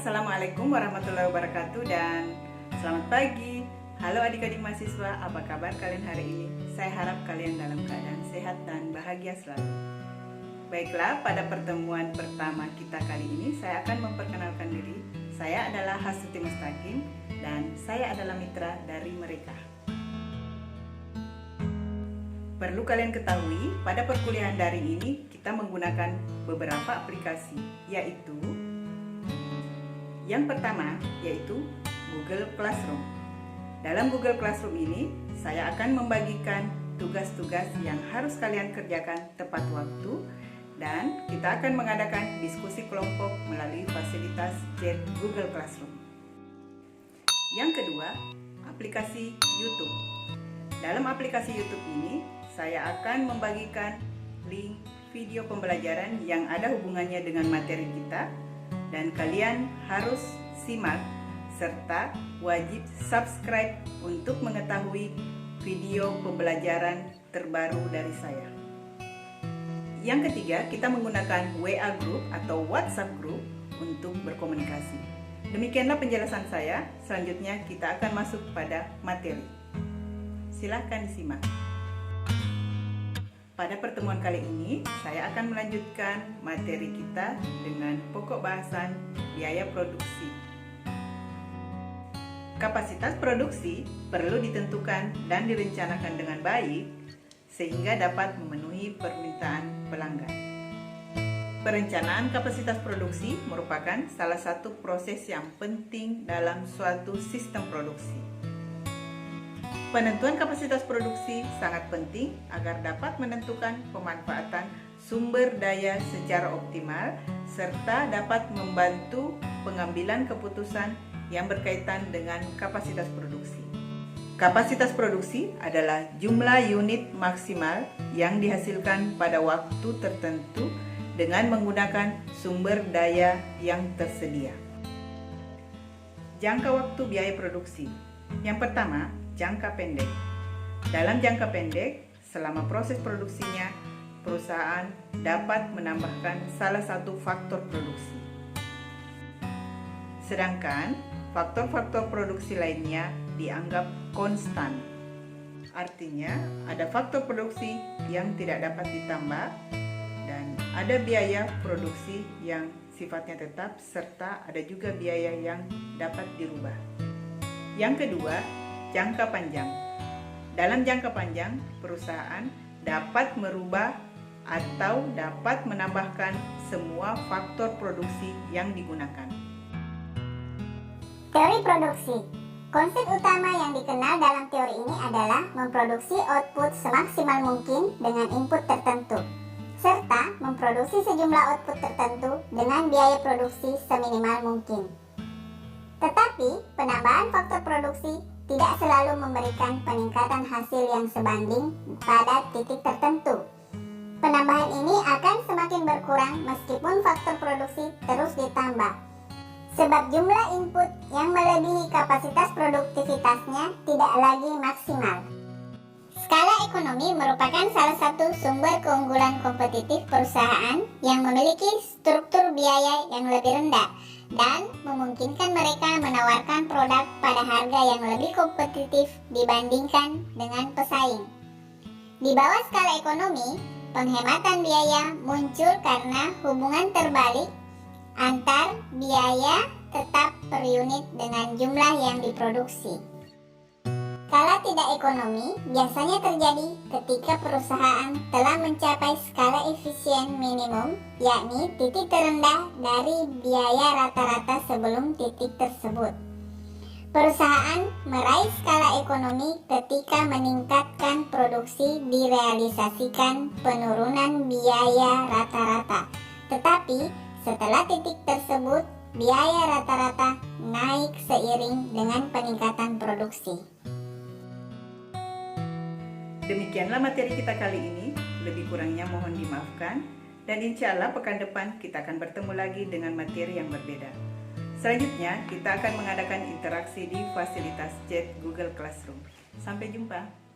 Assalamualaikum warahmatullahi wabarakatuh dan selamat pagi. Halo adik-adik mahasiswa, apa kabar kalian hari ini? Saya harap kalian dalam keadaan sehat dan bahagia selalu. Baiklah, pada pertemuan pertama kita kali ini saya akan memperkenalkan diri. Saya adalah Hasuti Mustaqim dan saya adalah mitra dari mereka. Perlu kalian ketahui, pada perkuliahan daring ini kita menggunakan beberapa aplikasi, yaitu yang pertama yaitu Google Classroom. Dalam Google Classroom ini, saya akan membagikan tugas-tugas yang harus kalian kerjakan tepat waktu dan kita akan mengadakan diskusi kelompok melalui fasilitas chat Google Classroom. Yang kedua, aplikasi YouTube. Dalam aplikasi YouTube ini, saya akan membagikan link video pembelajaran yang ada hubungannya dengan materi kita dan kalian harus simak serta wajib subscribe untuk mengetahui video pembelajaran terbaru dari saya. Yang ketiga, kita menggunakan WA Group atau WhatsApp Group untuk berkomunikasi. Demikianlah penjelasan saya. Selanjutnya kita akan masuk pada materi. Silahkan disimak. Pada pertemuan kali ini, saya akan melanjutkan materi kita dengan pokok bahasan biaya produksi. Kapasitas produksi perlu ditentukan dan direncanakan dengan baik sehingga dapat memenuhi permintaan pelanggan. Perencanaan kapasitas produksi merupakan salah satu proses yang penting dalam suatu sistem produksi. Penentuan kapasitas produksi sangat penting agar dapat menentukan pemanfaatan sumber daya secara optimal serta dapat membantu pengambilan keputusan yang berkaitan dengan kapasitas produksi. Kapasitas produksi adalah jumlah unit maksimal yang dihasilkan pada waktu tertentu dengan menggunakan sumber daya yang tersedia. Jangka waktu biaya produksi. Yang pertama, jangka pendek. Dalam jangka pendek, selama proses produksinya, perusahaan dapat menambahkan salah satu faktor produksi. Sedangkan faktor-faktor produksi lainnya dianggap konstan. Artinya, ada faktor produksi yang tidak dapat ditambah dan ada biaya produksi yang sifatnya tetap serta ada juga biaya yang dapat dirubah. Yang kedua, jangka panjang. Dalam jangka panjang, perusahaan dapat merubah atau dapat menambahkan semua faktor produksi yang digunakan. Teori produksi. Konsep utama yang dikenal dalam teori ini adalah memproduksi output semaksimal mungkin dengan input tertentu, serta memproduksi sejumlah output tertentu dengan biaya produksi seminimal mungkin. Tetapi, penambahan faktor produksi tidak selalu memberikan peningkatan hasil yang sebanding pada titik tertentu. Penambahan ini akan semakin berkurang meskipun faktor produksi terus ditambah, sebab jumlah input yang melebihi kapasitas produktivitasnya tidak lagi maksimal. Skala ekonomi merupakan salah satu sumber keunggulan kompetitif perusahaan yang memiliki struktur biaya yang lebih rendah dan memungkinkan mereka menawarkan produk pada harga yang lebih kompetitif dibandingkan dengan pesaing. Di bawah skala ekonomi, penghematan biaya muncul karena hubungan terbalik antar biaya tetap per unit dengan jumlah yang diproduksi. Skala tidak ekonomi biasanya terjadi ketika perusahaan telah mencapai skala efisien minimum, yakni titik terendah dari biaya rata-rata sebelum titik tersebut. Perusahaan meraih skala ekonomi ketika meningkatkan produksi direalisasikan penurunan biaya rata-rata. Tetapi setelah titik tersebut, biaya rata-rata naik seiring dengan peningkatan produksi. Demikianlah materi kita kali ini, lebih kurangnya mohon dimaafkan dan insya Allah pekan depan kita akan bertemu lagi dengan materi yang berbeda. Selanjutnya kita akan mengadakan interaksi di fasilitas chat Google Classroom. Sampai jumpa.